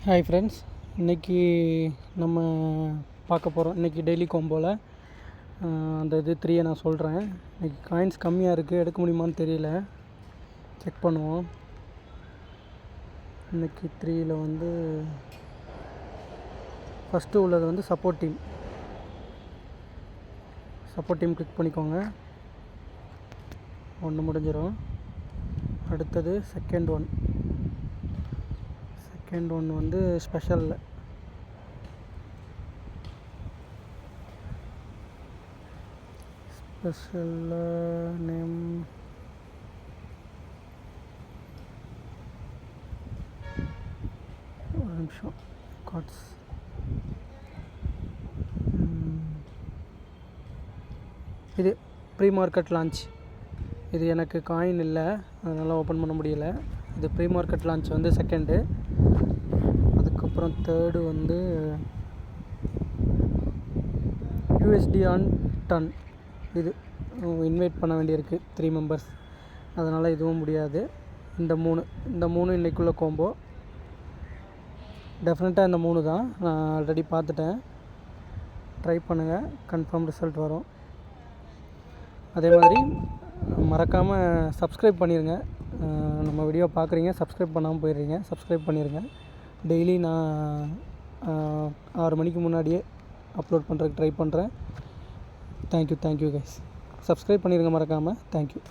Hi friends, இன்றைக்கி நம்ம பார்க்க போகிறோம். இன்றைக்கி டெய்லி கோம்போவில் அந்த 3 நான் சொல்கிறேன். இன்றைக்கி காயின்ஸ் கம்மியாக இருக்குது, எடுக்க முடியுமான்னு தெரியல, செக் பண்ணுவோம். இன்றைக்கி 3ல் ஃபஸ்ட்டு உள்ளது சப்போர்ட் டீம் கிளிக் பண்ணிக்கோங்க. ஒன்று முடிஞ்சிடும். அடுத்தது செகண்ட் ஒன் ஸ்பெஷல் நேம் ஒரு நிமிஷம். கார்ட்ஸ் இது ப்ரீ மார்க்கெட் லான்ச். இது எனக்கு காயின் இல்லை, அதனால் ஓப்பன் பண்ண முடியல. இது ப்ரீ மார்க்கெட் லான்ச் செகண்டு. அதுக்கப்புறம் தேர்டு USD ஆன் டன். இது இன்வைட் பண்ண வேண்டியிருக்கு 3 மெம்பர்ஸ், அதனால் இதுவும் முடியாது. இந்த மூணு இன்றைக்குள்ள கோம்போ. டெஃபினட்டாக இந்த 3 தான். நான் ஆல்ரெடி பார்த்துட்டேன். ட்ரை பண்ணுங்கள், கன்ஃபார்ம் ரிசல்ட் வரும். அதே மாதிரி மறக்காமல் சப்ஸ்கிரைப் பண்ணிடுங்க. நம்ம வீடியோ பார்க்குறீங்க, சப்ஸ்கிரைப் பண்ணாமல் போயிடுறீங்க. சப்ஸ்கிரைப் பண்ணிடுங்க. டெய்லி நான் 6 மணிக்கு முன்னாடியே அப்லோட் பண்ணுறதுக்கு ட்ரை பண்ணுறேன். Thank you guys. சப்ஸ்கிரைப் பண்ணிடுங்க மறக்காமல். தேங்க்யூ.